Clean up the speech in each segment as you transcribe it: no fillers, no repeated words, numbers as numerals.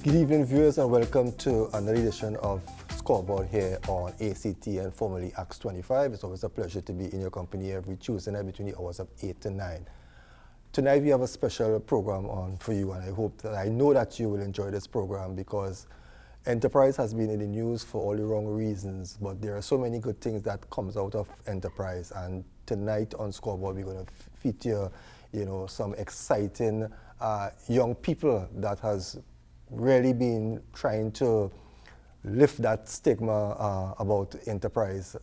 Good evening, viewers, and welcome to another edition of Scoreboard here on ACT and formerly Acts 25. It's always a pleasure to be in your company every Tuesday night between the hours of 8 to 9. Tonight we have a special program on for you, and I know that you will enjoy this program because Enterprise has been in the news for all the wrong reasons, but there are so many good things that comes out of Enterprise. And tonight on Scoreboard we're going to feature, some exciting young people that has really been trying to lift that stigma about Enterprise.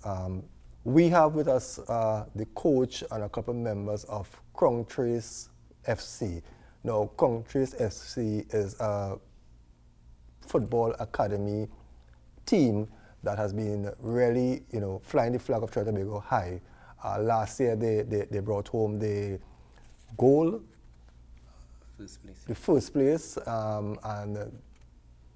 We have with us the coach and a couple members of Crown Trace FC. Now, Crown Trace FC is a football academy team that has been really, flying the flag of Trinidad and Tobago high. Last year they brought home the gold, the first place, and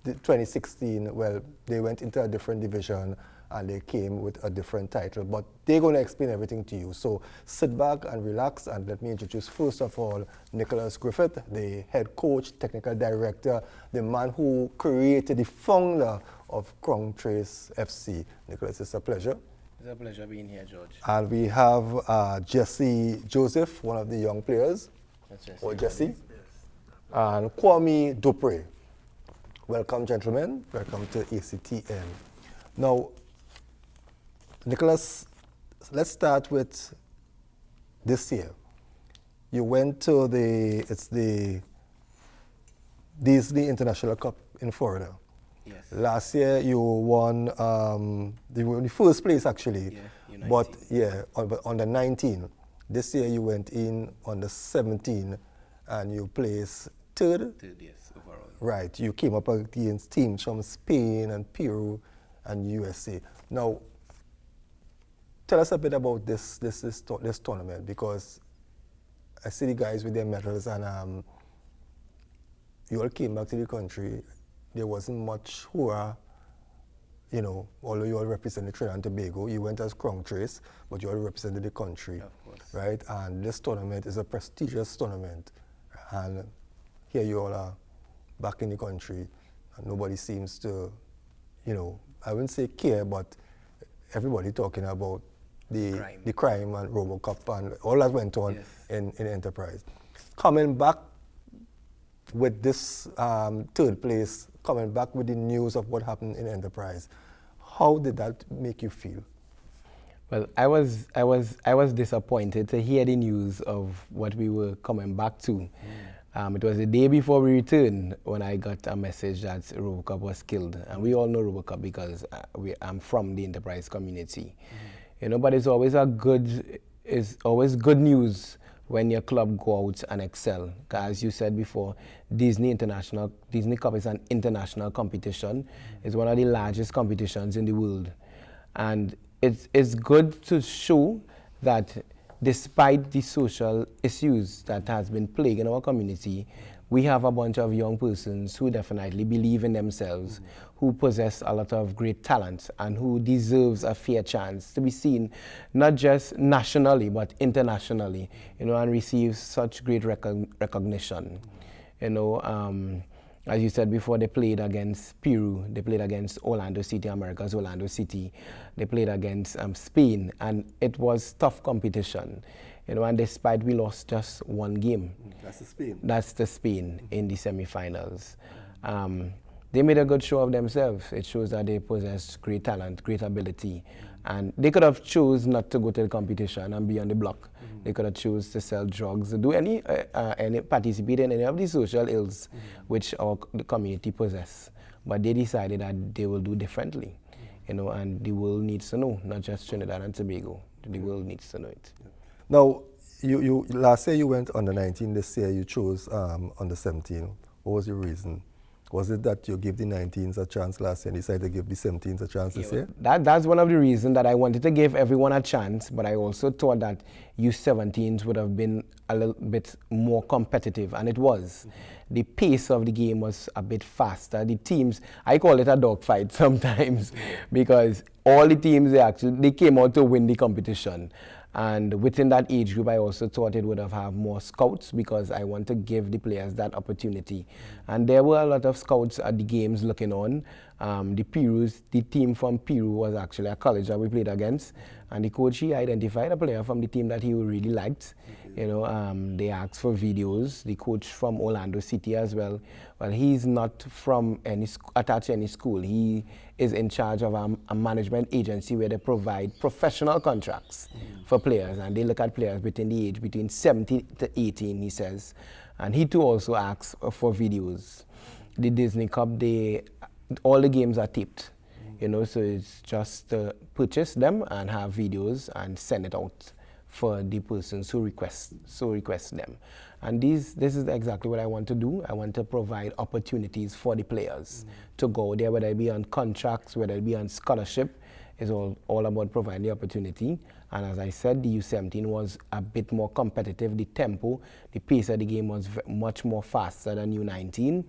the 2016, well, they went into a different division and they came with a different title, but they're going to explain everything to you. So sit back and relax, and let me introduce first of all Nicholas Griffith, the head coach, technical director, the man who created, the founder of Crown Trace FC. Nicholas, it's a pleasure. It's a pleasure being here, George. And we have Jesse Joseph, one of the young players. That's Jesse. Or Jesse. And Kwame Dupre. Welcome, gentlemen. Welcome to ACTN. Now, Nicholas, let's start with this year. You went to the Disney International Cup in Florida. Yes. Last year you won the first place actually. Yeah, but yeah, on the 19. This year you went in on the 17 and you placed third. Third, yes, overall. Right. You came up against teams from Spain and Peru and USA. Now, tell us a bit about this tournament, because I see the guys with their medals and you all came back to the country. There wasn't much hurrah, although you all represented Trinidad and Tobago. You went as Crown Trace, but you all represented the country. Of course. Right? And this tournament is a prestigious tournament. And here you all are back in the country, and nobody seems to, I wouldn't say care, but everybody talking about the crime and RoboCup and all that went on. Yes. in Enterprise. Coming back with this third place, coming back with the news of what happened in Enterprise, how did that make you feel? Well, I was disappointed to hear the news of what we were coming back to. It was the day before we returned when I got a message that RoboCup was killed, and we all know RoboCup because I'm from the Enterprise community. But it's always good news when your club go out and excel. As you said before, Disney Cup is an international competition. It's one of the largest competitions in the world, and it's good to show that despite the social issues that has been plaguing our community, we have a bunch of young persons who definitely believe in themselves, who possess a lot of great talent, and who deserves a fair chance to be seen not just nationally but internationally, and receive such great recognition. As you said before, they played against Peru, they played against Orlando City, America's Orlando City, they played against Spain, and it was tough competition. And despite we lost just one game. That's the Spain. That's the Spain in the semi-finals. They made a good show of themselves. It shows that they possess great talent, great ability. And they could have chose not to go to the competition and be on the block. They could have chose to sell drugs, to do any participate in any of the social ills which the community possess. But they decided that they will do differently, and the world needs to know, not just Trinidad and Tobago. The world needs to know it. Now, you last year you went under 19. This year you chose under 17. What was your reason? Was it that you gave the 19s a chance last year and decided to give the 17s a chance this year? That's one of the reasons that I wanted to give everyone a chance, but I also thought that U17s would have been a little bit more competitive, and it was. The pace of the game was a bit faster. The teams, I call it a dogfight sometimes, because all the teams, they came out to win the competition. And within that age group, I also thought it would have more scouts because I want to give the players that opportunity. And there were a lot of scouts at the games looking on. The team from Peru was actually a college that we played against. And the coach, he identified a player from the team that he really liked. You know, they asked for videos. The coach from Orlando City as well. Well, he's not from attached to any school. He is in charge of a management agency where they provide professional contracts for players, and they look at players between 17 to 18, he says. And he too also asks for videos. The Disney Cup, all the games are taped, you know, so it's just purchase them and have videos and send it out for the persons who request them. And this is exactly what I want to do. I want to provide opportunities for the players to go there, whether it be on contracts, whether it be on scholarship. It's all about providing the opportunity. And as I said, the U17 was a bit more competitive. The tempo, the pace of the game was much more faster than U19,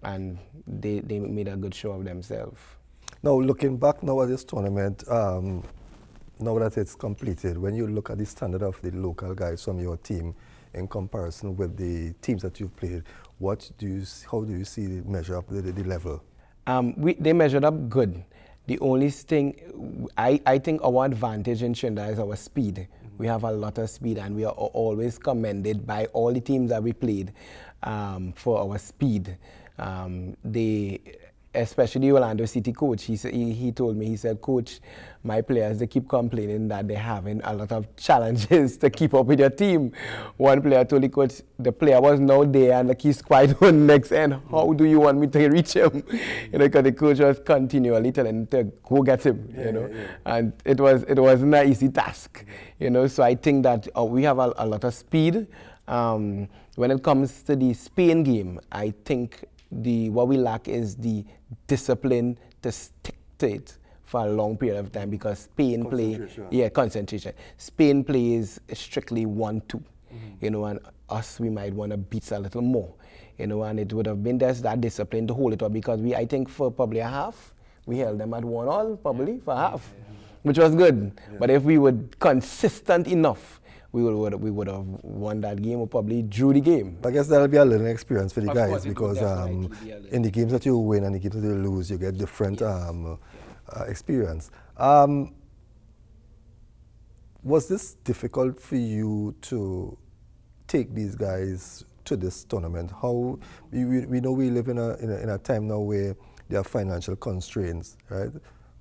and they made a good show of themselves. Now, looking back now at this tournament, now that it's completed, when you look at the standard of the local guys from your team in comparison with the teams that you've played, how do you see the measure up the level? They measured up good. The only thing, I think our advantage in Trinidad is our speed. We have a lot of speed, and we are always commended by all the teams that we played for our speed. Especially the Orlando City coach, he told me, he said, "Coach, my players, they keep complaining that they're having a lot of challenges to keep up with your team." One player told the coach, the player was now there and like he's quite on next end. How do you want me to reach him? You know, because the coach was continually telling him to go get him, you know. And it wasn't an easy task, you know. So I think that we have a lot of speed. When it comes to the Spain game, I think what we lack is the discipline to stick to it for a long period of time, because Spain concentration. Spain plays strictly 1-2, you know, and us, we might want to beat a little more, you know, and it would have been just that discipline to hold it up, because I think for probably a half, we held them at 1-1 probably for half, which was good. But if we were consistent enough, we would have won that game, or probably drew the game. I guess that'll be a learning experience for the guys, because in the games that you win and the games that you lose, you get different experience. Was this difficult for you to take these guys to this tournament? How we know we live in a time now where there are financial constraints, right?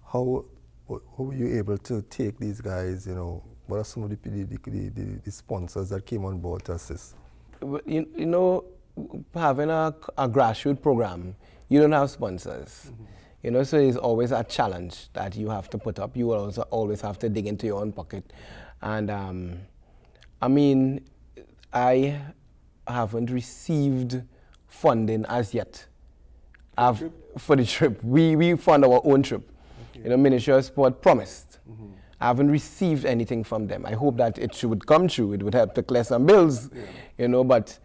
How were you able to take these guys, you know? What are some of the sponsors that came on board to assist? You know, having a grassroots program, you don't have sponsors. You know, so it's always a challenge that you have to put up. You will also always have to dig into your own pocket. And I mean, I haven't received funding as yet for the trip. We fund our own trip. You know, Ministry of Sport promised. I haven't received anything from them. I hope that it would come true. It would help to clear some bills, you know, but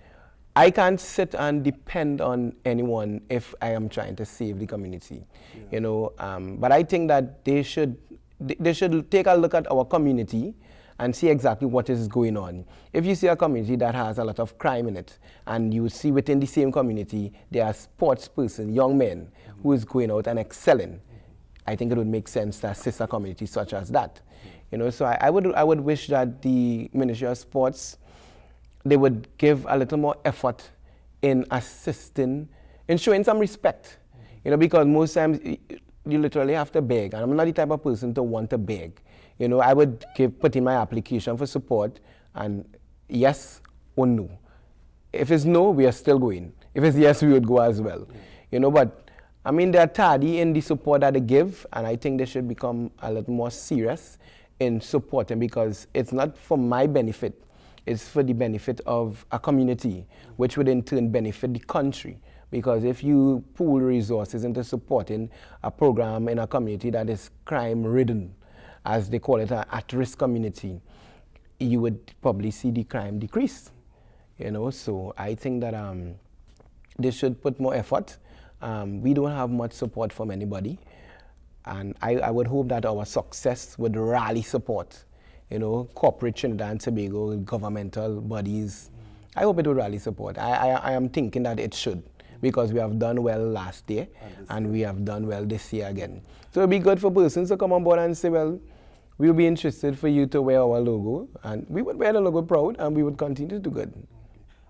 I can't sit and depend on anyone if I am trying to save the community, you know. But I think that they should take a look at our community and see exactly what is going on. If you see a community that has a lot of crime in it, and you see within the same community there are sports persons, young men, who is going out and excelling, I think it would make sense to assist a community such as that. You know, so I would wish that the Ministry of Sports, they would give a little more effort in assisting, in showing some respect. You know, because most times you literally have to beg, and I'm not the type of person to want to beg. You know, I would put in my application for support, and yes or no. If it's no, we are still going. If it's yes, we would go as well. You know, but I mean, they're tardy in the support that they give, and I think they should become a little more serious in supporting, because it's not for my benefit, it's for the benefit of a community, which would in turn benefit the country. Because if you pool resources into supporting a program in a community that is crime-ridden, as they call it, an at-risk community, you would probably see the crime decrease. You know, so I think that they should put more effort. We don't have much support from anybody, and I would hope that our success would rally support, corporate Trinidad and Tobago, governmental bodies. I hope it will rally support. I am thinking that it should, because we have done well last year and we have done well this year again. So it will be good for persons to come on board and say, well, we'll be interested for you to wear our logo, and we would wear the logo proud and we would continue to do good.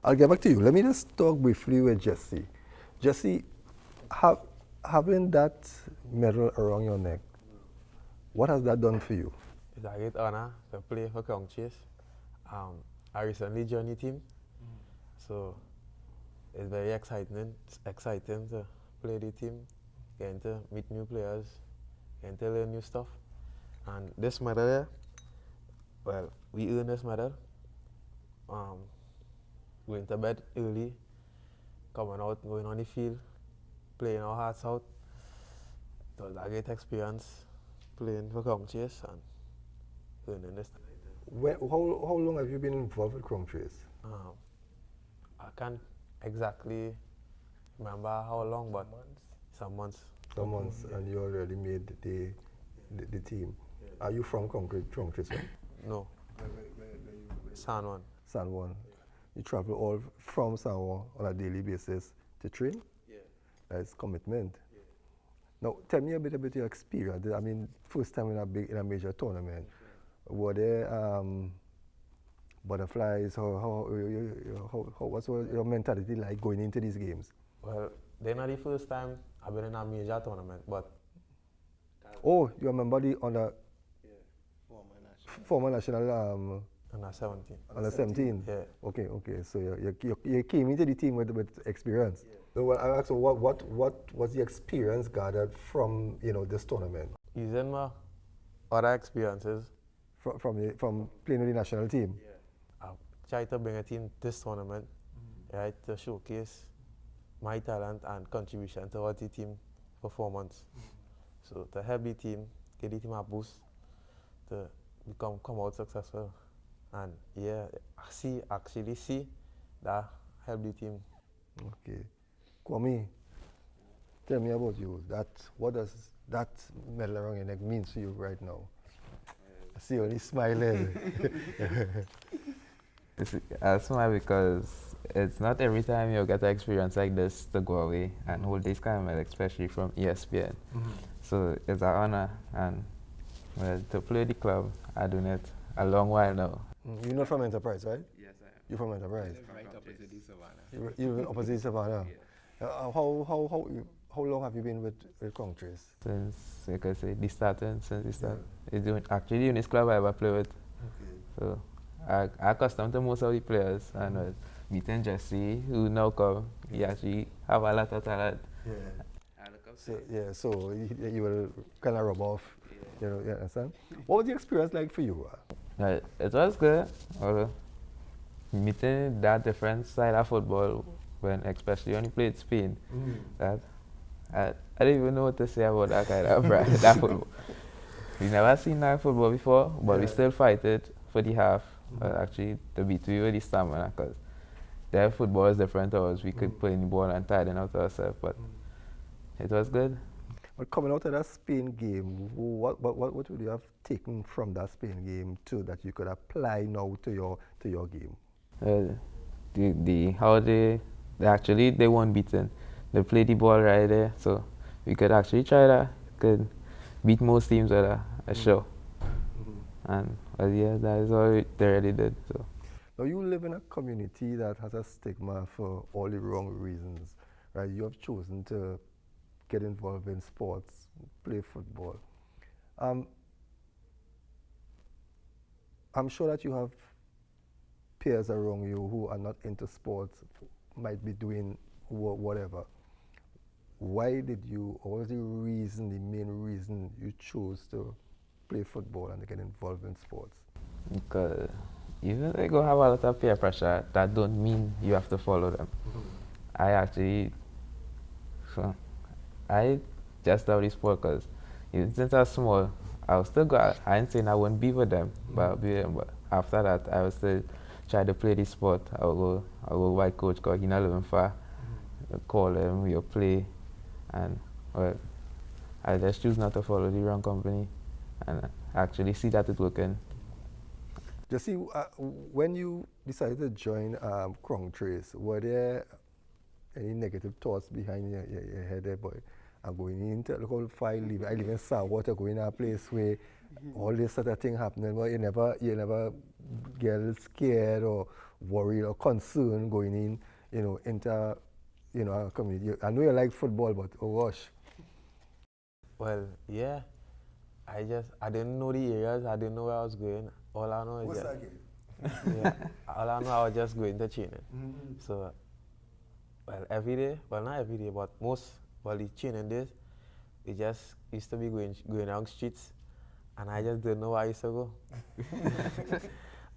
I'll get back to you. Let me just talk briefly with Jesse. Jesse, having that medal around your neck, what has that done for you? It's a great honor to play for Crown Chase. I recently joined the team, so it's very exciting to play the team, getting to meet new players, getting to learn new stuff. And this medal here, well, we earned this medal. Going to bed early, coming out, going on the field, playing our hearts out. It was a great experience playing for Crown Chase and earning this. How long have you been involved with Crown Chase? I can't exactly remember how long, but some months. Some months, and you already made the team. Yeah. Are you from Crown Chase? No. San Juan. San Juan. You travel all from San Juan on a daily basis to train? Yeah. That's commitment. Yeah. Now, tell me a bit about your experience. I mean, first time in a major tournament. Yeah. Were there butterflies? What's your mentality like going into these games? Well, they're not the first time I've been in a major tournament, but... Oh, you remember on a former national... Under 17. Under 17? Yeah. Okay. So you came into the team with experience. Yeah. So well, I asked you, what was the experience gathered from this tournament? Using my other experiences. From playing with the national team? Yeah. I tried to bring a team this tournament, right, to showcase my talent and contribution towards the team performance. So to help the team, give the team a boost to come out successful. And yeah, actually see that help the team. Okay. Kwame, tell me about you. What does that medal around your neck mean to you right now? I see you only smiling. I smile because it's not every time you get an experience like this to go away and hold this kind of medal, especially from ESPN. So it's an honor, and to play the club, I've done it a long while now. You're not from Enterprise, right? Yes, I am. You're from Enterprise? Right opposite the Savannah. You're opposite Savannah? Yeah. How long have you been with Crown Chase? Since, like I say, since the start. Yeah. Actually, the only club I ever play with. Okay. So I accustomed to most of the players, and meeting Jesse, who now come, he actually have a lot of talent. Yeah. So you will kind of rub off, you understand? What was the experience like for you? It was good. Meeting that different side of football, especially when you played Spain, that I didn't even know what to say about that kind of that football. We never seen that football before, but we still fight it for the half. Actually, to beat you with the stamina, because their football is different to ours. We could play in the ball and tie it out ourselves, but it was good. But coming out of that Spain game, what would you have taken from that Spain game too that you could apply now to your game? How they weren't beaten. They played the ball right there, so we could actually try that. Could beat most teams with a show. And that is all they already did. So. Now you live in a community that has a stigma for all the wrong reasons, right? You have chosen to get involved in sports, play football. I'm sure that you have peers around you who are not into sports, might be doing whatever. Why did you, or what was the main reason you chose to play football and to get involved in sports? Because even they go have a lot of peer pressure, that don't mean you have to follow them. I just love this sport because since I was small, I was still go. I ain't saying I wouldn't be with them, but after that, I was still try to play this sport. I will go white coach because he not living far. Call them, we'll play, and I just choose not to follow the wrong company, and actually see that it's working. Just see, when you decided to join Crown Trace, were there any negative thoughts behind your head there, boy? I'm going into the whole file. I live in Saltwater, going to a place where all this sort of thing happening, but you never get a little scared or worried or concerned going in, into, a community. I know you like football, but oh gosh. Well, yeah. I didn't know the areas. I didn't know where I was going. All I know is What's that. that game? Yeah. All I know, I was just going to training. So, well, every day, well, not every day, but the training days, we just used to be going down streets, and I just didn't know where I used to go.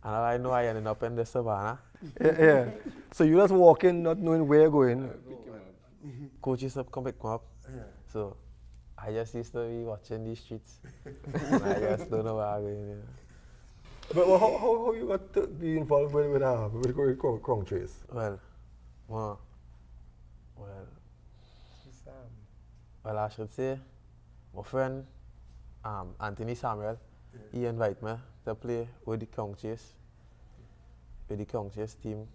And all I know, I ended up in the savannah. Yeah. So you just walking, not knowing where you're going. Coach used to come pick me up. Yeah. So, I just used to be watching these streets. And I just don't know where I'm going. Yeah. But how you got to be involved with Crown Trace? Well, I should say, my friend Anthony Samuel, he invited me to play with the Crown Trace team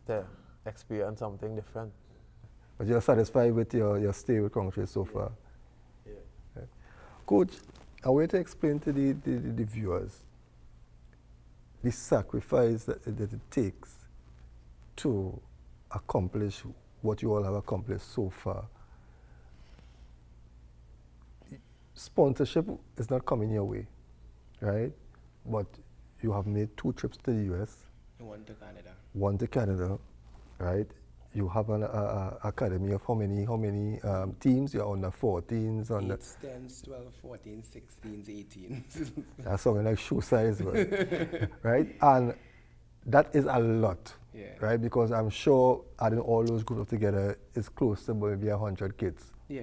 to experience something different. But you're satisfied with your stay with Crown Trace so far? Yeah. Okay. Coach, I want to explain to the viewers the sacrifice that it takes to accomplish what you all have accomplished so far. Sponsorship is not coming your way, right? But you have made 2 trips to the US. One to Canada. One to Canada, right? You have an academy of how many teams? You're under 14s, under 8s, 10s, 12, 14, 16s, 18s. That's something like shoe size, right? And that is a lot, right? Because I'm sure adding all those groups together is close to maybe 100 kids. Yeah,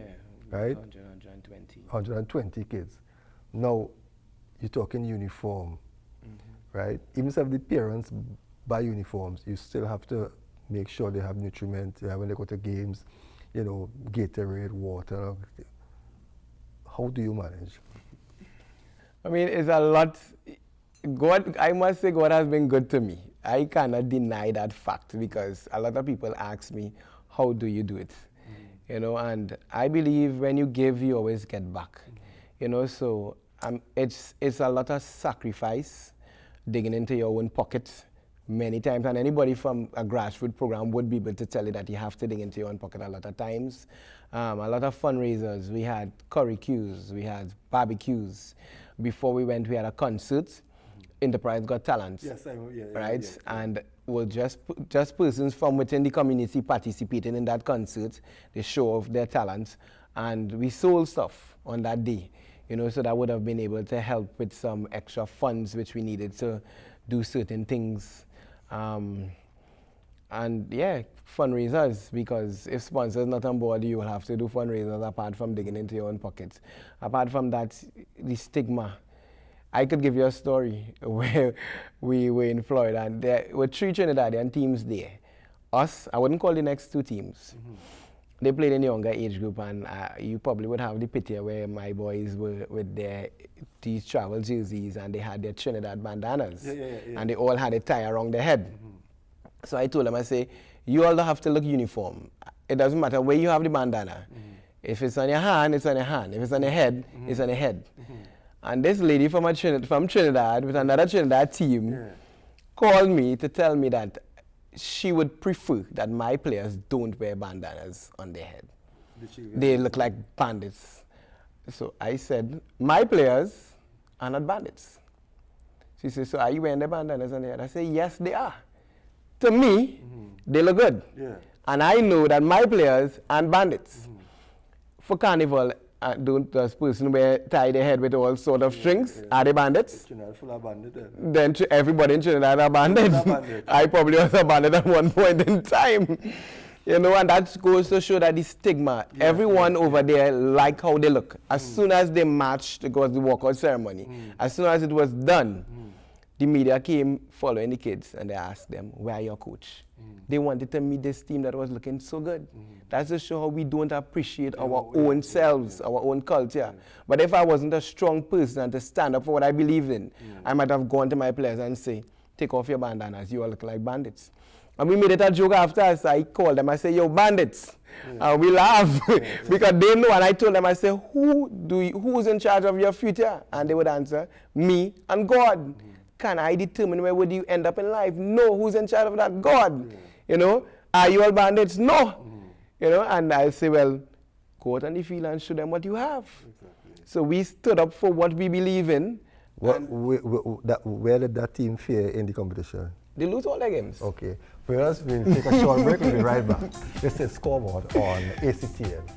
right? 100, 120. 120 kids. Now, you're talking uniform, right? Even if the parents buy uniforms, you still have to make sure they have nutriment when they go to games, Gatorade, water. How do you manage? I mean, it's a lot. I must say God has been good to me. I cannot deny that fact because a lot of people ask me, how do you do it? And I believe when you give, you always get back. So it's a lot of sacrifice, digging into your own pocket many times, and anybody from a grassroots program would be able to tell you that you have to dig into your own pocket a lot of times. A lot of fundraisers. We had curry queues, we had barbecues. Before we went, we had a concert, Enterprise Got Talent. Yes, right? Yeah. And we'll just persons from within the community participating in that concert. They show off their talents, and we sold stuff on that day. So that would have been able to help with some extra funds which we needed to do certain things. And yeah, fundraisers, because if sponsors not on board, you will have to do fundraisers apart from digging into your own pockets. Apart from that, the stigma. I could give you a story where we were in Florida and there were 3 Trinidadian teams there. Us, I wouldn't call the next 2 teams. They played in the younger age group, and you probably would have the picture where my boys were with these travel jerseys and they had their Trinidad bandanas. And they all had a tie around their head. So I told them, I say, you all don't have to look uniform. It doesn't matter where you have the bandana. If it's on your hand, it's on your hand. If it's on your head, it's on your head. And this lady from Trinidad with another Trinidad team called me to tell me that she would prefer that my players don't wear bandanas on their head. They look like bandits. So I said, my players are not bandits. She said, so are you wearing the bandanas on their head? I said, yes, they are. To me, they look good. And I know that my players aren't bandits. For Carnival, don't those person tie their head with all sort of strings? Are they bandits? Trinidad full of bandits. Then everybody in Trinidad are bandits. I probably was a bandit at one point in time. And that goes to show that the stigma, everyone over there like how they look. As soon as they matched, it was the walkout ceremony. As soon as it was done, the media came following the kids and they asked them, where your coach? They wanted to meet this team that was looking so good. That's to show how we don't appreciate our own selves, our own culture. But if I wasn't a strong person and to stand up for what I believe in, I might have gone to my players and say, take off your bandanas, you all look like bandits. And we made it a joke after, so I called them, I said, yo, bandits. And we laugh because they know, and I told them, I said, who's in charge of your future? And they would answer, me and God. Can I determine where would you end up in life? No. Who's in charge of that? God. You know, are you all bandits? No. You know, and I say, well, go out on the field and show them what you have. So we stood up for what we believe in. Where did that team fare in the competition? They lose all their games. Okay. For us, we'll take a short break. We'll be right back. This is Scoreboard on ACTN.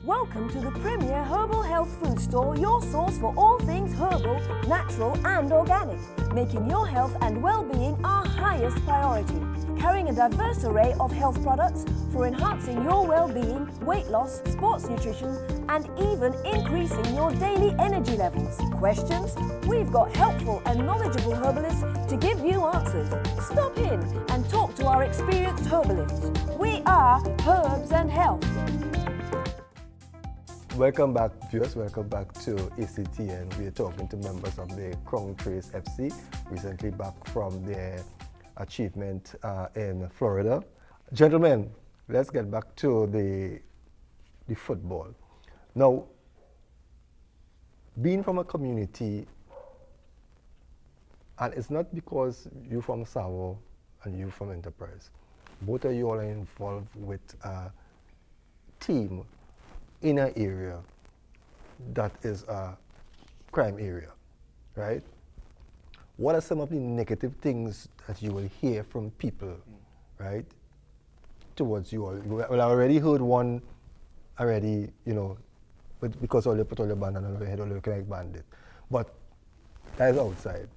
Welcome to the premier herbal health food store, your source for all things herbal, natural and organic, making your health and well-being our highest priority. Carrying a diverse array of health products for enhancing your well-being, weight loss, sports nutrition and even increasing your daily energy levels. Questions? We've got helpful and knowledgeable herbalists to give you answers. Stop in and talk to our experienced herbalists. We are Herbs and Health. Welcome back, viewers. Welcome back to ACTN. We are talking to members of the Crown Trace FC, recently back from their achievement in Florida. Gentlemen, let's get back to the football. Now, being from a community, and it's not because you're from Savo and you're from Enterprise. Both of you all are involved with a team in an area that is a crime area, right? What are some of the negative things that you will hear from people, right, towards you all? Well, I already heard one already, you know, but because all you put all your bandana on your head, all you look like bandit. But that is outside.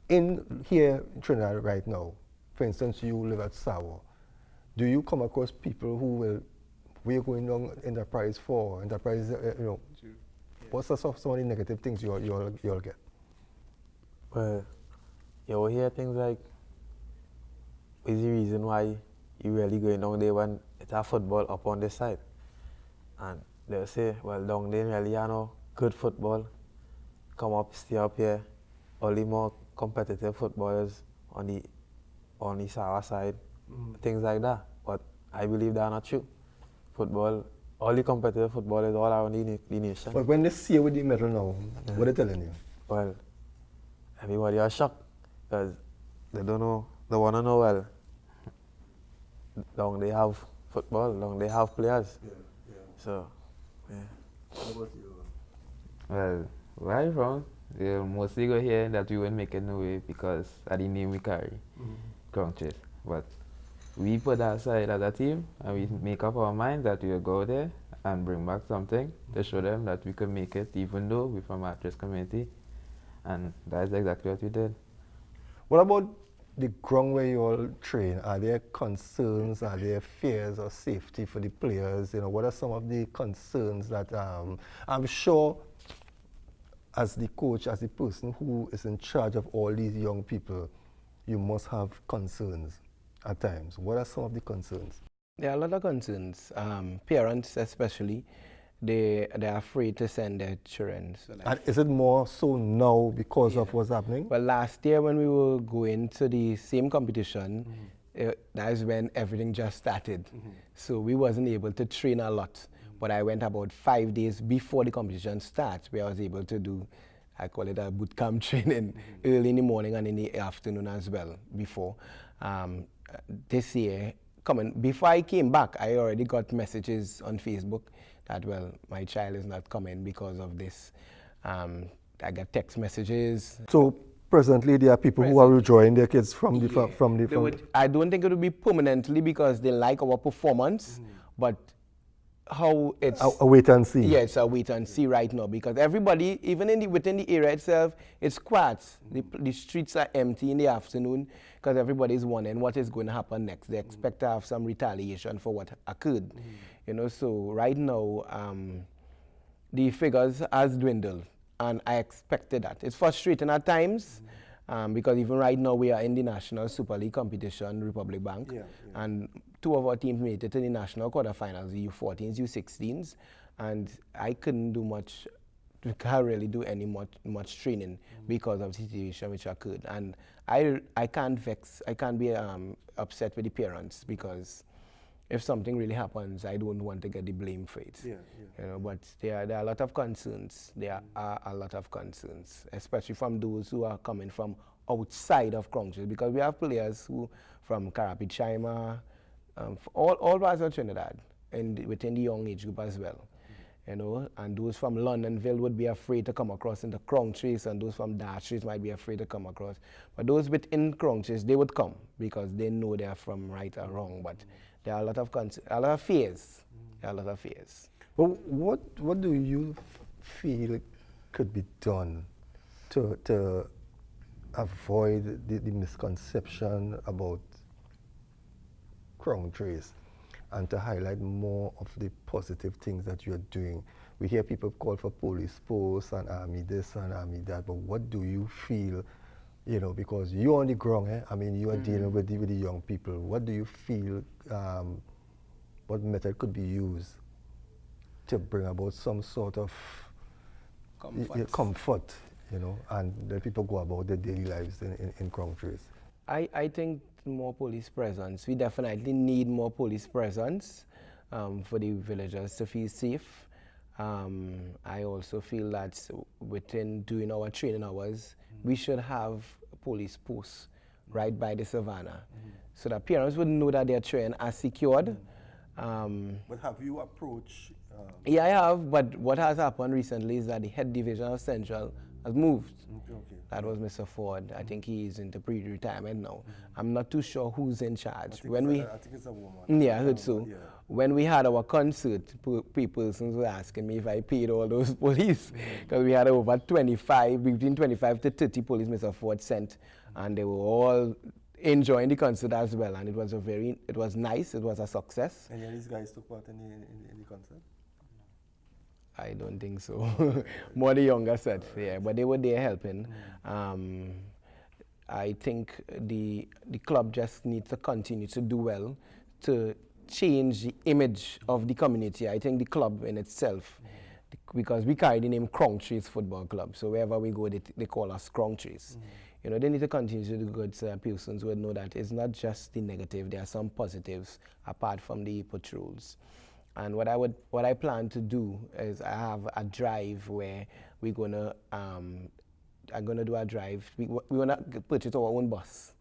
In here in Trinidad right now, for instance, you live at Savo, do you come across people who will, we're going down Enterprise for, Enterprise, you know, what's some of the negative things you all get? Well, you will hear things like, what's the reason why you really going down there when it's a football up on this side? And they'll say, well, down there really are no good football. Come up, stay up here. Only more competitive footballers on the Sawa side, things like that. But I believe that's not true. Football, all the competitive football is all around the nation. But when they see you with the medal now, what are they telling you? Well, everybody are shocked because they don't know, they want to know, well, long they have football, long they have players. So, yeah. What about you? Well, where I'm from, they'll mostly go here that we won't make it no way because of the name we carry, Crown Trace. But we put that aside as a team and we make up our mind that we'll go there and bring back something to show them that we can make it even though we're from our Trace community. And that's exactly what we did. What about the ground where you all train? Are there concerns, are there fears or safety for the players? You know, what are some of the concerns that I'm sure as the coach, as the person who is in charge of all these young people, you must have concerns at times. What are some of the concerns? There are a lot of concerns. Parents especially, they're afraid to send their children. So like, and is it more so now because of what's happening? Well, last year when we were going to the same competition, that is when everything just started. So we wasn't able to train a lot. But I went about 5 days before the competition starts, where I was able to do, I call it a boot camp training, early in the morning and in the afternoon as well, before. This year, before I came back, I already got messages on Facebook that, well, my child is not coming because of this. I got text messages. So presently there are people who are withdrawing their kids from I don't think it would be permanently because they like our performance, but how it's a wait and see. Yeah, it's a wait and see right now because everybody, even within the area itself, it's quiet. The streets are empty in the afternoon because everybody's wondering what is going to happen next. They expect to have some retaliation for what occurred. You know, so right now the figures has dwindled, and I expected that. It's frustrating at times, because even right now we are in the National Super League competition, Republic Bank, and 2 of our teams made it to the national quarterfinals, the U14s, U16s, and I couldn't do much. We can't really do any much training because of the situation which occurred, and I can't be upset with the parents, because if something really happens, I don't want to get the blame for it. You know, but there are a lot of concerns. There are a lot of concerns, especially from those who are coming from outside of Crouches, because we have players who from Karapichaima, all parts of Trinidad, and within the young age group as well. You know, and those from Londonville would be afraid to come across into Crouches, and those from Dartrees might be afraid to come across. But those within Crouches, they would come because they know they're from right or wrong. But there are a lot of fears. There are a lot of fears. Well, what do you feel could be done to avoid the misconception about Crouches, and to highlight more of the positive things that you're doing? We hear people call for police posts and army this and army that, but what do you feel, you know, because you're on the ground, I mean, you are dealing with the young people. What do you feel, what method could be used to bring about some sort of comfort, you know, and let people go about their daily lives in Crouches? I think more police presence. We definitely need more police presence for the villagers to feel safe. I also feel that during our training hours, we should have police posts right by the savannah, so that parents would know that their children are secured. But have you approached? Yeah, I have, but what has happened recently is that the head division of Central has moved. That was Mr. Ford. I think he is into pre-retirement now. I'm not too sure who's in charge. I think it's a woman. Yeah, I heard so. Yeah. When we had our concert, persons were asking me if I paid all those police, because we had over between 25 to 30 police Mr. Ford sent, and they were all enjoying the concert as well, and it was nice, it was a success. And these guys took part in the concert? I don't think so. More the younger set, yeah, but they were there helping. I think the club just needs to continue to do well to change the image of the community. I think the club in itself, because we carry the name Crouches Football Club, so wherever we go, they call us Crouches. You know, they need to continue to do good, so that persons would know that it's not just the negative. There are some positives apart from the patrols. And what I plan to do is I have a drive where we're gonna I'm gonna do a drive. We wanna purchase our own bus,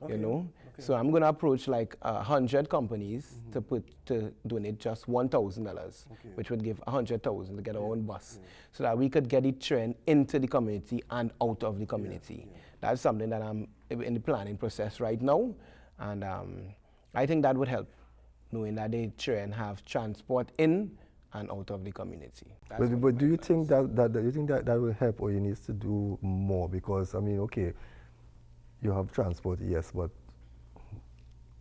you know. Okay. So I'm gonna approach like 100 companies to donate just $1,000, which would give 100,000 to get our own bus, so that we could get it trained into the community and out of the community. That's something that I'm in the planning process right now, and I think that would help, knowing that they try and have transport in and out of the community. But do you think that will help, or you need to do more? Because I mean, okay, you have transport, yes, but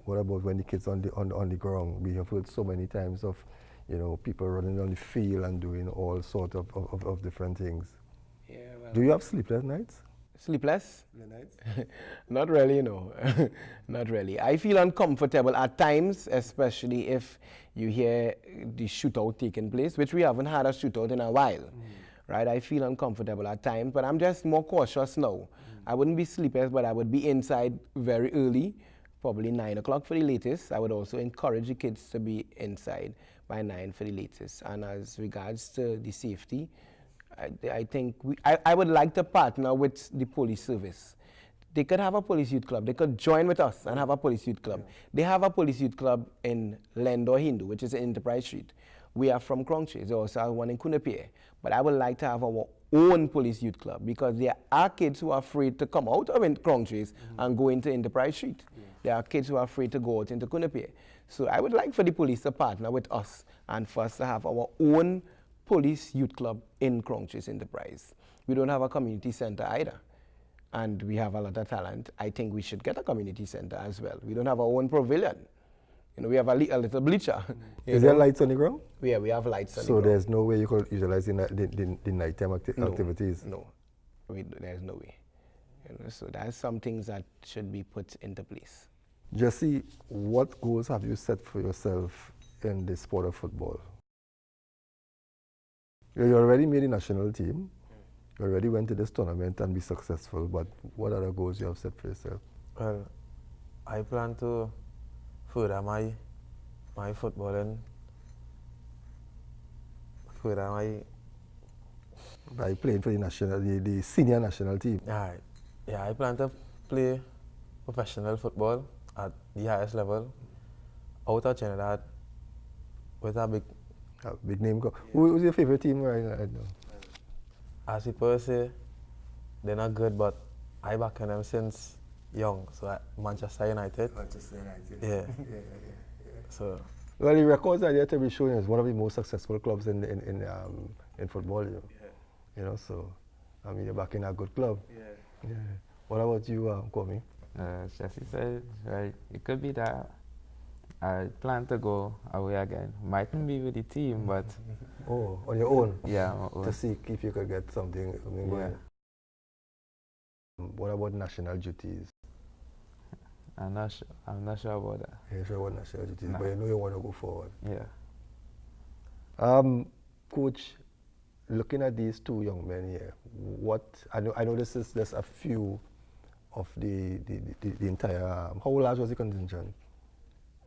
what about when the kids on the ground? We have heard so many times of, you know, people running on the field and doing all sorts of different things. Yeah. Well, do you have sleepless nights? Sleepless? Not really, no. Not really. I feel uncomfortable at times, especially if you hear the shootout taking place, which we haven't had a shootout in a while, right? I feel uncomfortable at times, but I'm just more cautious now. I wouldn't be sleepless, but I would be inside very early, probably 9 o'clock for the latest. I would also encourage the kids to be inside by 9 for the latest. And as regards to the safety, I think I would like to partner with the police service. They could have a police youth club. They could join with us and have a police youth club. They have a police youth club in Lendor Hindu, which is in Enterprise Street. We are from Crouches. They also have one in Kunapir. But I would like to have our own police youth club, because there are kids who are afraid to come out of Crouches and go into Enterprise Street. There are kids who are afraid to go out into Kunapir. So I would like for the police to partner with us and for us to have our own police youth club in Crouches Enterprise. We don't have a community center either, and we have a lot of talent. I think we should get a community center as well. We don't have our own pavilion. You know, we have a little bleacher. Is there lights on the ground? Yeah, we have lights on the ground. So there's no way you could utilize the nighttime activities? No, there's no way. You know, so that's some things that should be put into place. Jesse, what goals have you set for yourself in the sport of football? You already made a national team. You already went to this tournament and be successful, but what other goals you have set for yourself? Well, I plan to further my footballing, further my... By playing for the senior national team. Yeah, I plan to play professional football at the highest level out of Trinidad with a big name. Who's your favorite team right now? As people say, they're not good, but I back in them since young. So Manchester United. Yeah. So. Well, the records are there to be shown as one of the most successful clubs in football. You know, so I mean, you're back in a good club. Yeah. What about you, Kwame? Jesse said, right, it could be that I plan to go away again. Mightn't be with the team, but... Oh, on your own? Yeah, on my own. To see if you could get something going. What about national duties? I'm not sure about that. You're sure about national duties, No. but you know you want to go forward. Yeah. Coach, looking at these two young men here, I know this is just a few of the entire. How large was the contingent?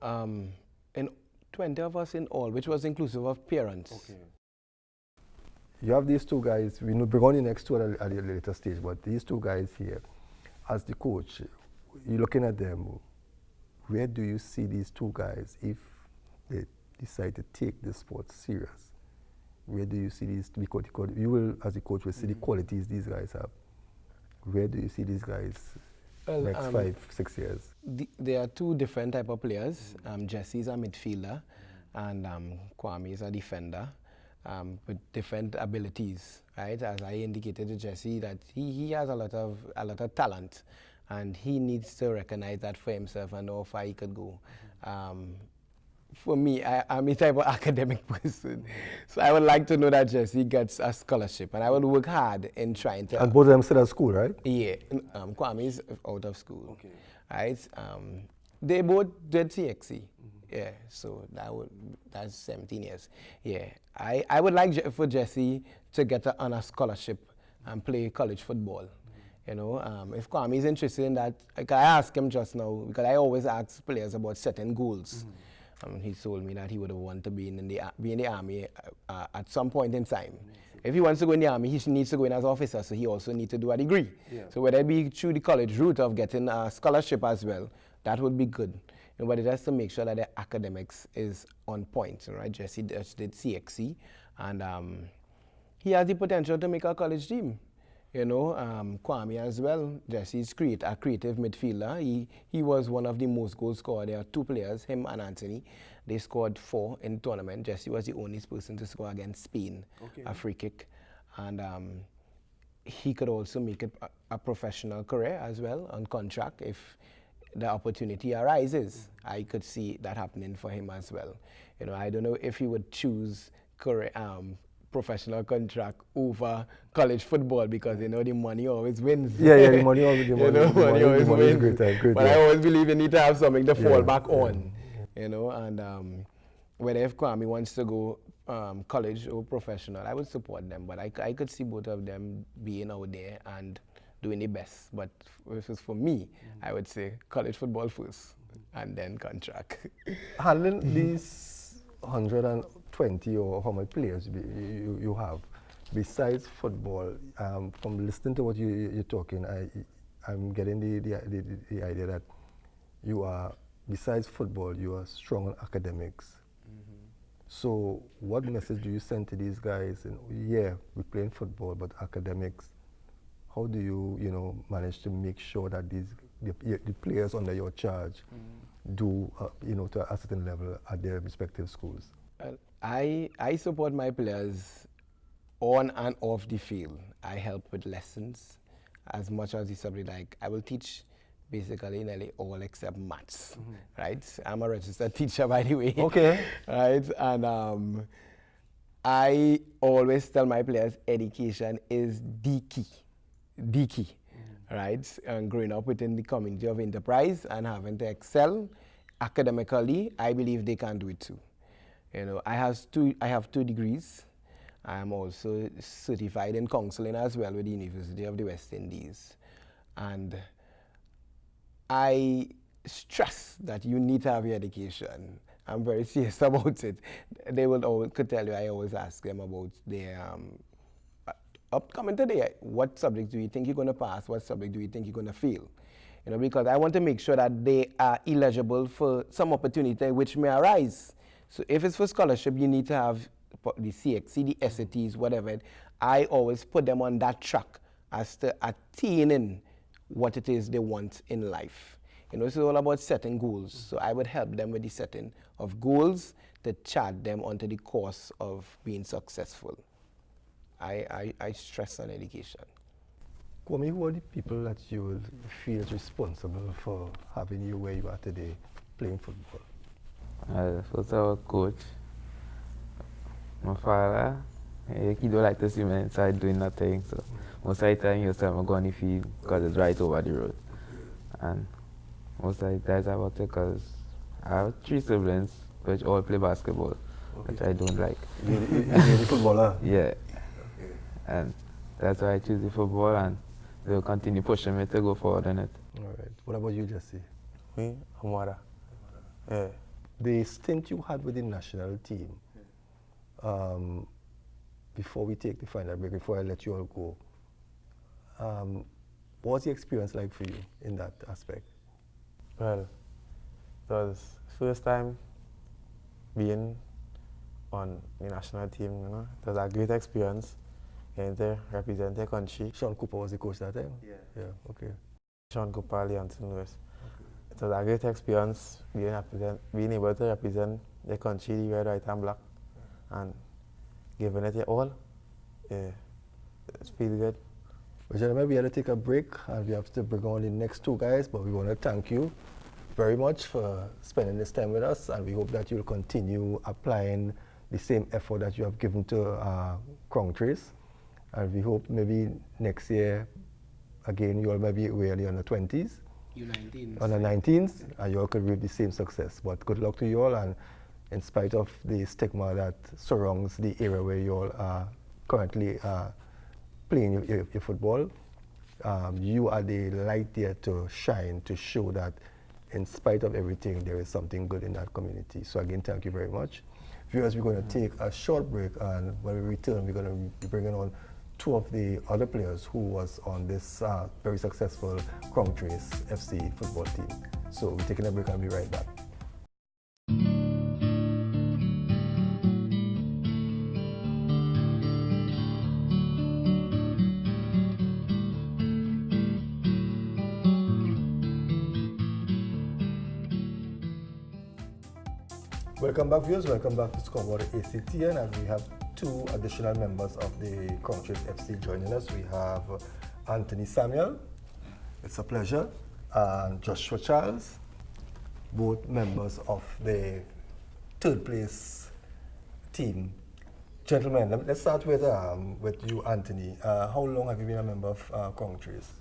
In 20 of us in all, which was inclusive of parents. Okay. You have these two guys. We know bring on the next two at a later stage, but these two guys here, as the coach, you're looking at them. Where do you see these two guys if they decide to take this sport serious? Where do you see these? Because you will, as a coach, will see the qualities these guys have. Where do you see these guys next 5-6 years? There are two different type of players. Jesse's a midfielder, and Kwame is a defender with different abilities. Right, as I indicated to Jesse, that he has a lot of talent, and he needs to recognize that for himself and know how far he could go. For me, I'm a type of academic person, so I would like to know that Jesse gets a scholarship, and I will work hard in trying to. And both of them still at school, right? Yeah, Kwame is out of school. Okay. Right. They both did CXC. Yeah, so that's 17 years. Yeah, I would like for Jesse to get on a scholarship and play college football. You know, if Kwame is interested in that, I asked him just now, because I always ask players about setting goals. He told me that he would want to be in the army at some point in time. If he wants to go in the army, he needs to go in as officer, so he also needs to do a degree. Yeah. So whether it be through the college route of getting a scholarship as well, that would be good. You know, but it has to make sure that the academics is on point. Right? Jesse did CXC, and he has the potential to make a college team. You know, Kwame as well. Jesse's a creative midfielder. He was one of the most goal scorers. There are two players, him and Anthony. They scored 4 in the tournament. Jesse was the only person to score against Spain, a free kick. And he could also make it a professional career as well on contract if the opportunity arises. I could see that happening for him as well. You know, I don't know if he would choose career, professional contract over college football, because you know the money always wins. Yeah, the money always wins. Great, but I always believe you need to have something to fall back on. You know, and whether if Kwame wants to go college or professional, I would support them. But I could see both of them being out there and doing the best. But if it's for me, I would say college football first and then contract. Handling these 120 or how many players you have, besides football, from listening to what you're talking, I'm getting the idea that you are, besides football, you are strong on academics. So what message do you send to these guys? And yeah, we're playing football, but academics, how do you manage to make sure that the players under your charge do to a certain level at their respective schools? I support my players on and off the field. I help with lessons as much as the subject. Like I will teach basically nearly all except maths, right? I'm a registered teacher, by the way. Okay. Right, and I always tell my players education is the key, right? And growing up within the community of enterprise and having to excel academically, I believe they can do it too. You know, I have two degrees. I am also certified in counseling as well with the University of the West Indies. And I stress that you need to have your education. I'm very serious about it. They will always could tell you, I always ask them about their upcoming today. What subject do you think you're going to pass? What subject do you think you're going to fail? You know, because I want to make sure that they are eligible for some opportunity which may arise. So if it's for scholarship, you need to have the CXC, the SATs, whatever. I always put them on that track as to attaining what it is they want in life. You know, it's all about setting goals. So I would help them with the setting of goals to chart them onto the course of being successful. I stress on education. Kwame, who are the people that you will feel is responsible for having you where you are today playing football? First our coach, my father. He don't like to see me inside doing nothing, so most of the time he'll say I'm going to the field because it's right over the road. And most of the time about it because I have 3 siblings which all play basketball, which I don't like. You're the footballer? Yeah. And that's why I choose the football, and they'll continue pushing me to go forward in it. All right. What about you, Jesse? Me, Amara. Yeah. The stint you had with the national team, before we take the final break, before I let you all go, what was the experience like for you in that aspect? Well, it was first time being on the national team, you know. It was a great experience getting to represent the country. Sean Cooper was the coach that time? Yeah. Yeah, okay. Sean Cooper, Leonton West. It was a great experience being able to represent the country, the red, white and black, and giving it your all. Yeah, it feels good. Well, gentlemen, we had to take a break and we have to bring on the next 2 guys, but we want to thank you very much for spending this time with us, and we hope that you'll continue applying the same effort that you have given to Crown Trace. And we hope maybe next year, again, you all maybe really on the 20s. U19s. On the 19s, and you all could reap the same success. But good luck to you all, and in spite of the stigma that surrounds the area where you all are currently playing your football, you are the light there to shine, to show that in spite of everything, there is something good in that community. So again, thank you very much. Viewers, we're going to take a short break, and when we return, we're going to be bringing on 2 of the other players who was on this very successful Crown Trace FC football team. So we're taking a break and we'll be right back. Welcome back, viewers. Welcome back to Scoreboard ACTN, and we have 2 additional members of the Crown Trace FC joining us. We have Anthony Samuel, it's a pleasure, and Joshua Charles, both members of the 3rd place team. Gentlemen, let's start with you, Anthony. How long have you been a member of Crown Trace?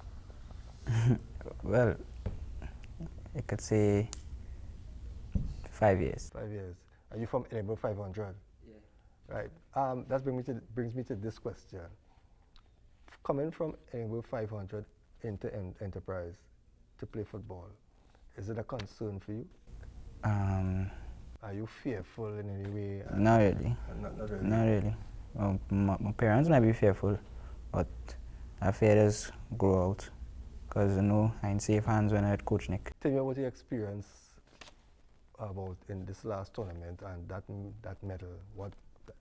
Well, I could say 5 years. 5 years. Are you from Edinburgh 500? Yeah. Right. That brings me to this question. Coming from Edinburgh 500 into Enterprise to play football, is it a concern for you? Are you fearful in any way? Not really. Not really? Not really. My parents might be fearful, but I fear just grow out. Because I know I'm in safe hands when I had Coach Nick. Tell me about your experience about in this last tournament and that medal.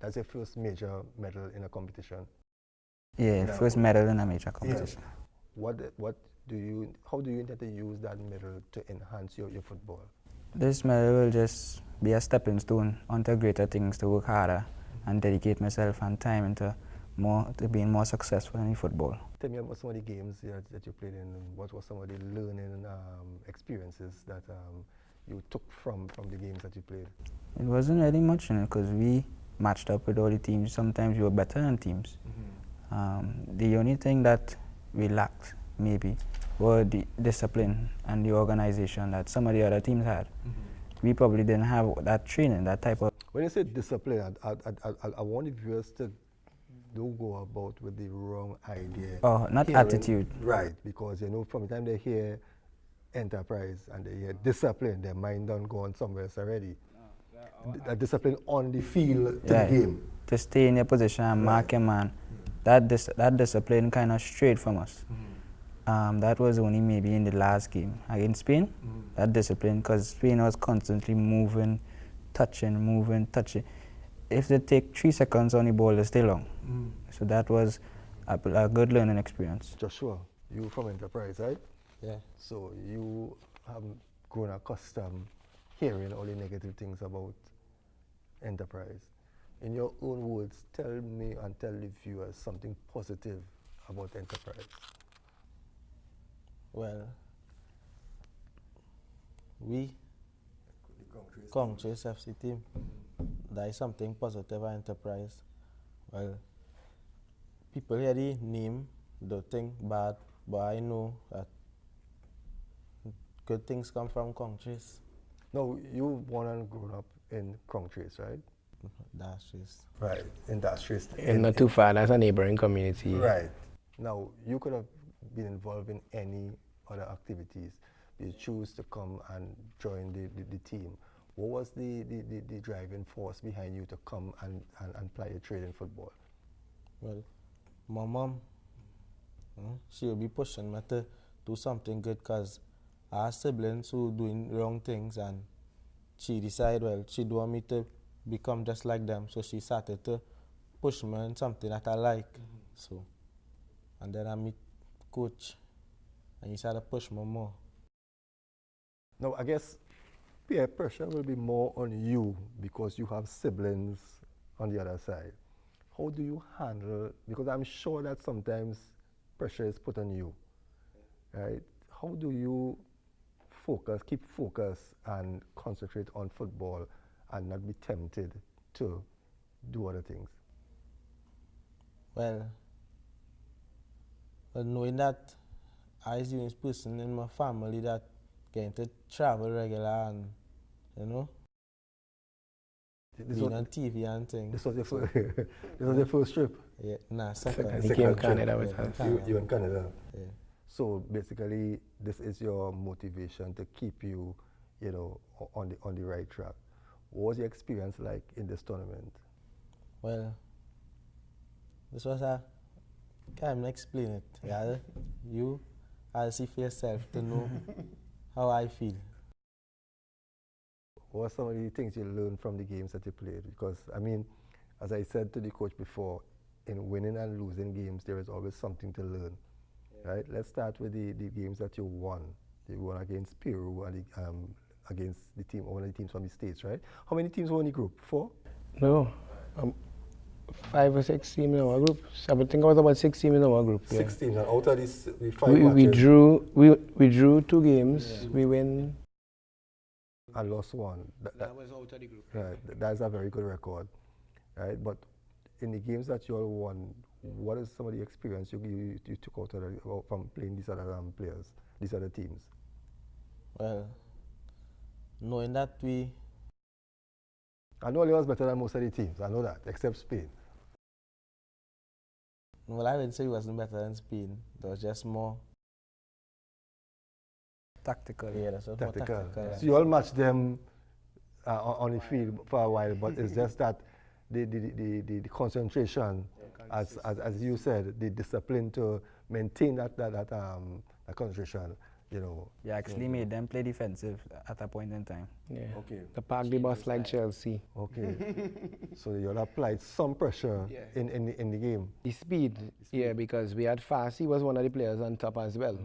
That's your first major medal in a competition? Yeah, first medal in a major competition. Yeah. How do you intend to use that medal to enhance your football? This medal will just be a stepping stone onto greater things, to work harder and dedicate myself and time into being more successful in football. Tell me about some of the games that you played in, and what were some of the learning experiences that you took from the games that you played? It wasn't really much, because we matched up with all the teams. Sometimes we were better than teams. The only thing that we lacked, maybe, were the discipline and the organization that some of the other teams had. We probably didn't have that training, that type of... When you say discipline, I want the viewers to don't go about with the wrong idea. Oh, not attitude. Right, because you know from the time they hear enterprise and they hear discipline, their mind don't go on somewhere else already. Discipline on the field to the game. To stay in your position and mark your man. That discipline kind of strayed from us. That was only maybe in the last game against Spain. That discipline, because Spain was constantly moving, touching. If they take 3 seconds on the ball, they stay long. So that was a good learning experience. Joshua, you from Enterprise, right? Yeah. So you have grown accustomed hearing all the negative things about Enterprise. In your own words, tell me and tell the viewers something positive about Enterprise. Well, we, Conchase FC team, that is something positive at Enterprise. Well, people hear the name, don't think bad, but I know that good things come from Conchase. No, you born and grown up in Conchase, right? Dashes. Right, in Dashes. And not too far, that's a neighboring community. Right. Now, you could have been involved in any other activities. You choose to come and join the team. What was the driving force behind you to come and play your trade in football? Well, my mom, she will be pushing me to do something good because I have siblings who doing wrong things, and she decided, well, she don't want me to become just like them, so she started to push me in something that I like. So, and then I meet coach, and he started to push me more. Now, I guess peer pressure will be more on you because you have siblings on the other side. How do you handle, because I'm sure that sometimes pressure is put on you, right? How do you keep focus and concentrate on football and not be tempted to do other things? Well, knowing that I was the only person in my family that getting to travel regular and, you know, being on TV and things. This was your first, this was your first trip? Yeah, nah, second. He came to Canada with us. You in Canada? Yeah. So basically, this is your motivation to keep you, you know, on the right track. What was your experience like in this tournament? Well, this was a, can't explain it. Yeah, you, I'll see for yourself to know how I feel. What are some of the things you learned from the games that you played? Because, I mean, as I said to the coach before, in winning and losing games, there is always something to learn, right? Let's start with the games that you won. You won against Peru and against the team, one of the teams from the States, right? How many teams were in the group? 4? No, 5 or 6 teams in our group. I would think it was about 6 teams in our group. 6 teams, and out of these 5 we matches, drew 2 games. We win. and lost 1. That was out of the group. Right, that's a very good record, right? But in the games that you all won, what is some of the experience you took out of from playing these other players, these other teams? Well, knowing that we... I know Leon was better than most of the teams, I know that, except Spain. Well, I wouldn't say he wasn't better than Spain. There was just more... Tactical. Yeah, that's what more tactical. So you all matched them on the field for a while, but it's just that the concentration, as you said, the discipline to maintain that concentration, you know. You actually made them play defensive at a point in time. Yeah. Okay. The park the bus like Chelsea. Okay. So you all applied some pressure in the game. The speed, yeah, because we had fast. He was one of the players on top as well.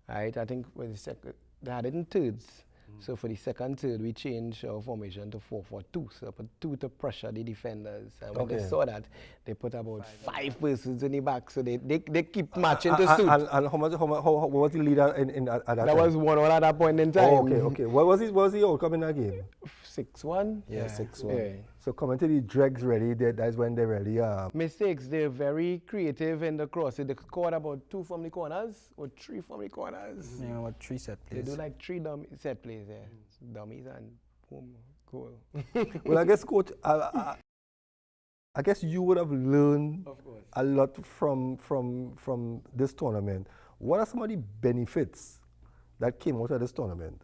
Right? I think with the second, they had it in thirds. So for the second third, we changed our formation to 4-4-2. So put 2 to pressure the defenders. And when they saw that, they put about 5 persons in the back. So they keep matching to suit. And what was the leader at that time? That was 1-1 at that point in time. Oh, okay. What was the outcome in that game? 6-1. Yeah, 6-1. Yeah. So coming to the dregs really, that's when they really Mistakes, they're very creative in the cross. They scored about 2 from the corners or 3 from the corners. Yeah, about 3 set plays. They do like 3 set plays there. Dummies and boom, goal. Well, I guess, Coach, I guess you would have learned a lot from this tournament. What are some of the benefits that came out of this tournament?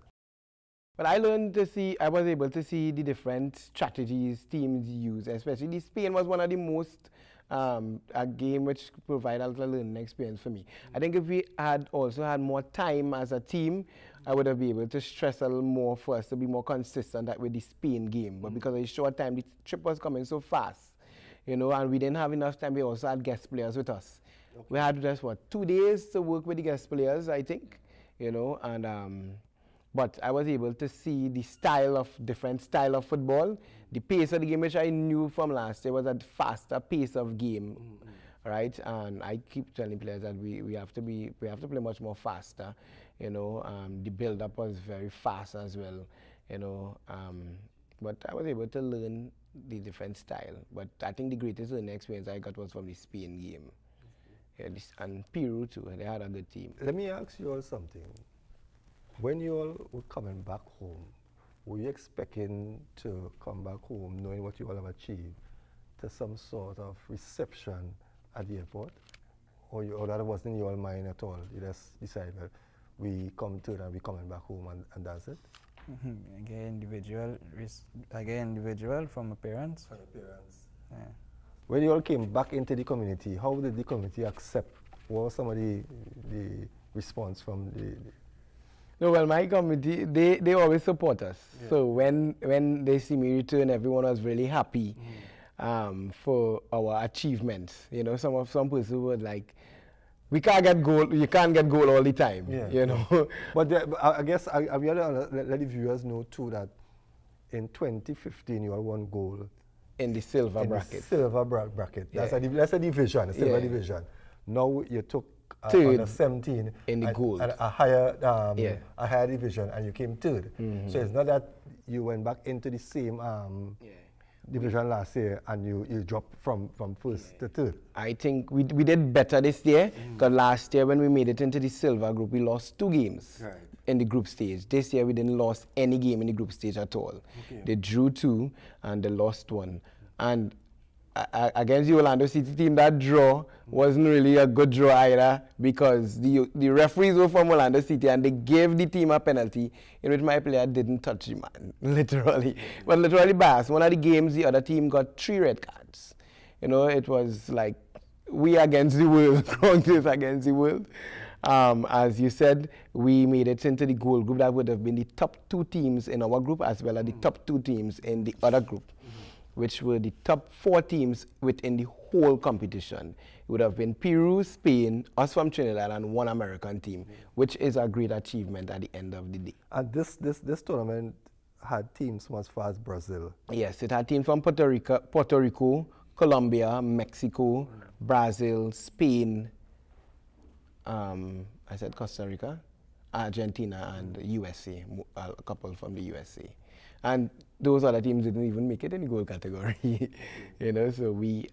Well, I was able to see the different strategies teams use, especially Spain was one of the most, a game which provided a little learning experience for me. I think if we had also had more time as a team, I would have been able to stress a little more for us to be more consistent with the Spain game. But because of the short time, the trip was coming so fast, you know, and we didn't have enough time, we also had guest players with us. Okay. We had just, 2 days to work with the guest players, I think, you know, and but I was able to see the different style of football, the pace of the game, which I knew from last year was a faster pace of game, right? And I keep telling players that we have to play much more faster, you know. The build-up was very fast as well, you know. But I was able to learn the different style. But I think the greatest learning experience I got was from the Spain game, and Peru too. They had a good team. Let me ask you all something. When you all were coming back home, were you expecting to come back home knowing what you all have achieved to some sort of reception at the airport? Or that wasn't in your mind at all? You just decided, well, we come to it and we're coming back home and that's it? Again, individual from my parents. From your parents. Yeah. When you all came back into the community, how did the community accept? What was some of the response from the No, well, my community, they always support us. Yeah. So when they see me return, everyone was really happy for our achievements. You know, some people would like, we can't get goal, you can't get goal all the time, you know. But I guess I have to let the viewers know too that in 2015 you all won goal. In the silver bracket. Silver bracket. That's a division, a silver division. Now you took third 17 in the gold, a higher division, and you came third. So it's not that you went back into the same division last year and you dropped from first to third. I think we did better this year, because last year when we made it into the silver group, we lost 2 games in the group stage. This year we didn't lose any game in the group stage at all. They drew 2 and they lost 1. And against the Orlando City team, that draw wasn't really a good draw either, because the referees were from Orlando City and they gave the team a penalty in which my player didn't touch the man, literally. But literally biased. One of the games, the other team got 3 red cards. You know, it was like we against the world, Congress against the world. As you said, we made it into the gold group. That would have been the top 2 teams in our group as well as the top 2 teams in the other group, which were the top 4 teams within the whole competition. It would have been Peru, Spain, us from Trinidad, and 1 American team, which is a great achievement at the end of the day. And this tournament had teams from as far as Brazil. Yes, it had teams from Puerto Rico, Colombia, Mexico, Brazil, Spain, I said Costa Rica, Argentina, and USA, a couple from the USA. And those other teams didn't even make it in the goal category, you know. So we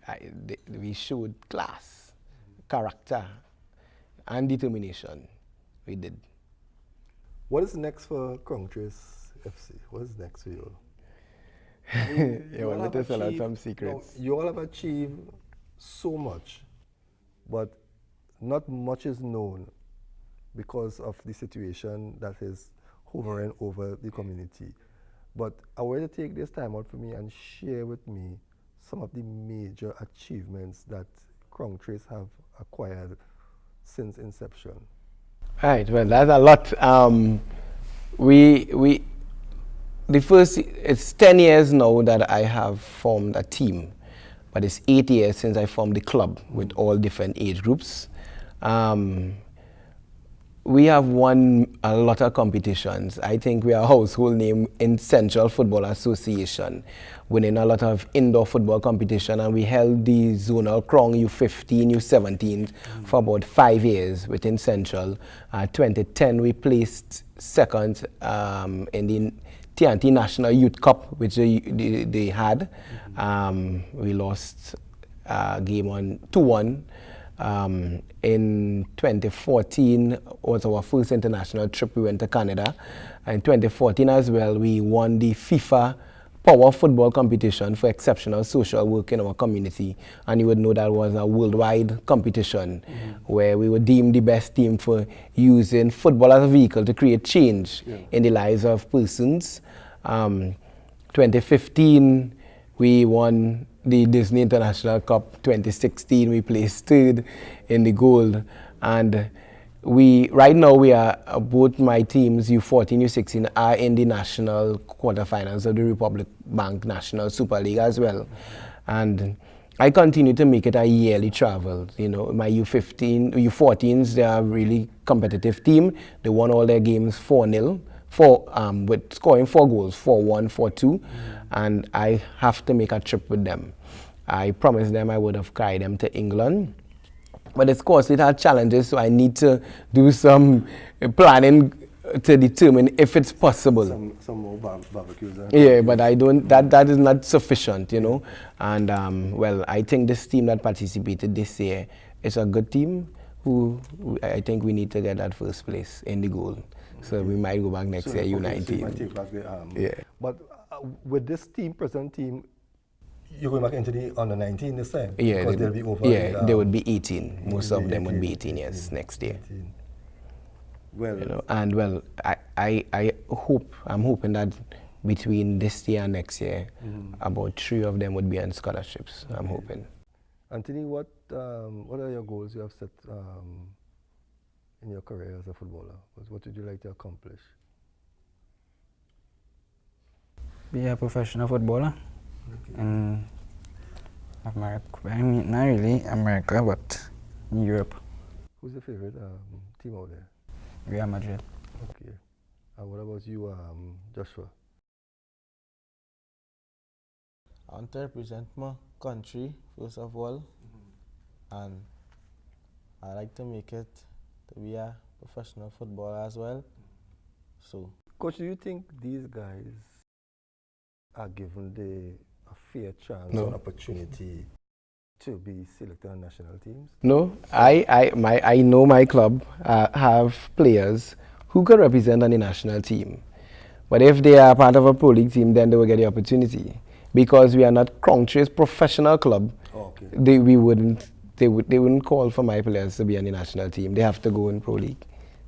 showed class, character, and determination. We did. What is next for Countries FC? What is next for you? You want me to sell out some secrets? No, you all have achieved so much, but not much is known because of the situation that is hovering over the community. But I want you to take this time out for me and share with me some of the major achievements that Crown Trace have acquired since inception. Right, well, that's a lot. It's 10 years now that I have formed a team, but it's 8 years since I formed the club with all different age groups. We have won a lot of competitions. I think we are a household name in Central Football Association, winning a lot of indoor football competition, and we held the zonal Crown U15, U17 for about 5 years within Central. 2010, we placed second in the TNT National Youth Cup, which they had. We lost a game on 2-1. In 2014 was our first international trip. We went to Canada. In 2014 as well, we won the FIFA Power Football competition for exceptional social work in our community. And you would know that was a worldwide competition where we were deemed the best team for using football as a vehicle to create change in the lives of persons. 2015, we won the Disney International Cup. 2016, we placed third in the gold. And right now we are, both my teams, U14, U16, are in the national quarterfinals of the Republic Bank National Super League as well. And I continue to make it a yearly travel. You know, my U14s, they are a really competitive team. They won all their games 4-0. With scoring 4 goals, 4-1, 4-2, and I have to make a trip with them. I promised them I would have carried them to England, but of course it had challenges, so I need to do some planning to determine if it's possible. Some more barbecues. Yeah, but I don't. That is not sufficient, you know. And well, I think this team that participated this year is a good team. I think we need to get that first place in the goal. So we might go back next year, U19. So you might take back the, But with this team, present team, you're going back into the under 19 this time? Yeah, because they'll be over. Yeah, they would be 18. Most of them would be 18 years next year. 18. Well, you know, and well, I'm hoping that between this year and next year, about 3 of them would be on scholarships. I'm hoping. Anthony, what are your goals you have set in your career as a footballer? What would you like to accomplish? Be a professional footballer in America. I mean, not really America, but in Europe. Who's your favorite team out there? Real Madrid. Okay. And what about you, Joshua? I want to represent my country, first of all, and I like to make it to be a professional footballer as well. So, Coach, do you think these guys are given a fair chance or opportunity to be selected on national teams? No, I know my club have players who could represent on the national team. But if they are part of a pro league team, then they will get the opportunity. Because we are not Crowntrace professional club, they wouldn't call for my players to be on the national team. They have to go in pro league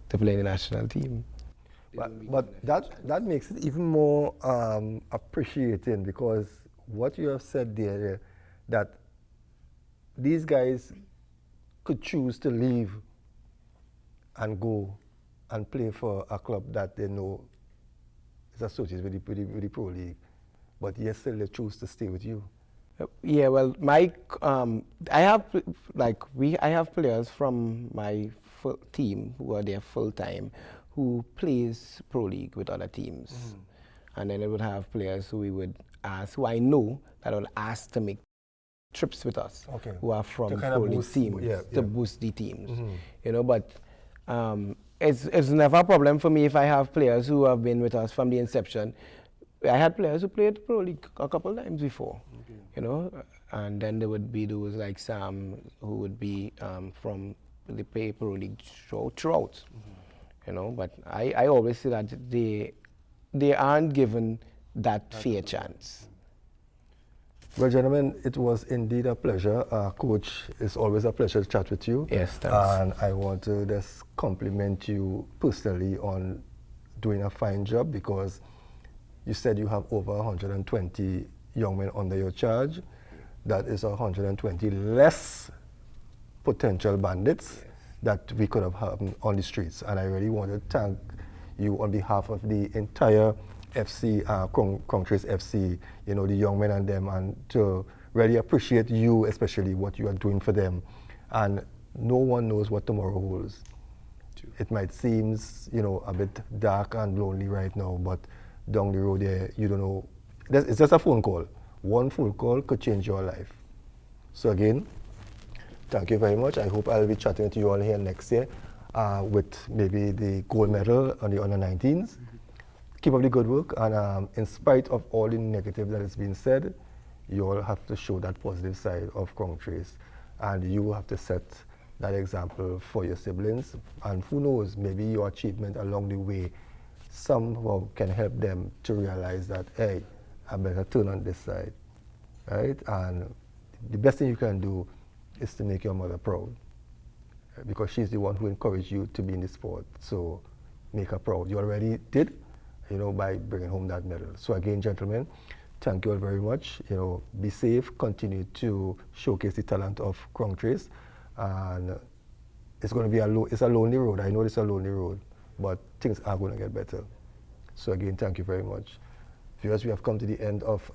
to play in the national team. But that makes it even more appreciating, because what you have said there, that these guys could choose to leave and go and play for a club that they know is associated with the pro league, but yet still they choose to stay with you. Yeah, well, I have players from my team who are there full time, who plays pro league with other teams, and then I would have players who we would ask, who I know that I would ask to make trips with us, who are from pro league teams to boost the teams, you know. But it's never a problem for me if I have players who have been with us from the inception. I had players who played pro league a couple of times before, you know, and then there would be those like Sam who would be from the pro league throughout, you know. But I always say that they aren't given that fair chance. Well, gentlemen, it was indeed a pleasure. Coach, it's always a pleasure to chat with you. Yes, thanks. And I want to just compliment you personally on doing a fine job, because you said you have over 120 young men under your charge. That is 120 less potential bandits that we could have had on the streets. And I really want to thank you on behalf of the entire FC, Crowntrace FC, you know, the young men and them, and to really appreciate you, especially what you are doing for them. And no one knows what tomorrow holds. It might seem, you know, a bit dark and lonely right now, but down the road there, you don't know. It's just a phone call. One phone call could change your life. So again, thank you very much. I hope I'll be chatting to you all here next year with maybe the gold medal on the under 19s. keep up the good work, and in spite of all the negative that has been said, you all have to show that positive side of Crown Trace, and you have to set that example for your siblings, and who knows, maybe your achievement along the way somehow can help them to realize that, hey, I better turn on this side, right? And the best thing you can do is to make your mother proud, because she's the one who encouraged you to be in the sport. So make her proud. You already did, you know, by bringing home that medal. So again, gentlemen, thank you all very much. You know, be safe, continue to showcase the talent of Crown Trace, and it's going to be it's a lonely road. I know it's a lonely road, but things are going to get better. So again, thank you very much. Viewers, we have come to the end of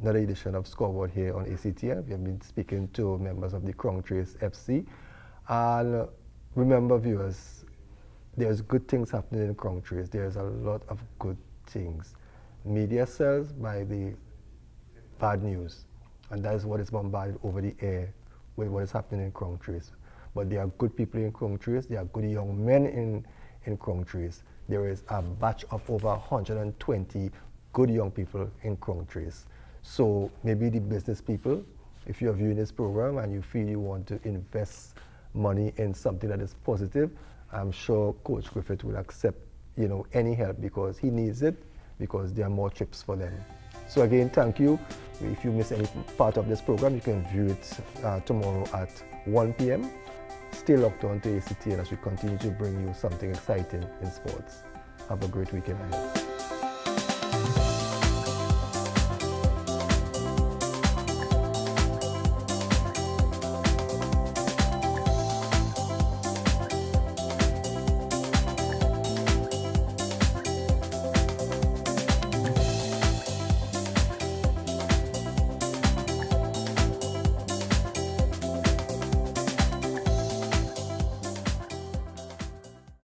another edition of Scoreboard here on ACTN. We have been speaking to members of the Crown Trace FC. And remember, viewers, there's good things happening in Crown Trace. There's a lot of good things. Media sells by the bad news, and that is what is bombarded over the air with what is happening in Crown Trace. But there are good people in Crown Trace. There are good young men in Crown Trace. There is a batch of over 120 good young people in Crown Trace. So maybe the business people, if you're viewing this program and you feel you want to invest money in something that is positive, I'm sure Coach Griffith will accept, you know, any help, because he needs it, because there are more trips for them. So again, thank you. If you miss any part of this program, you can view it tomorrow at 1 p.m. Stay locked on to ACTN as we continue to bring you something exciting in sports. Have a great weekend ahead.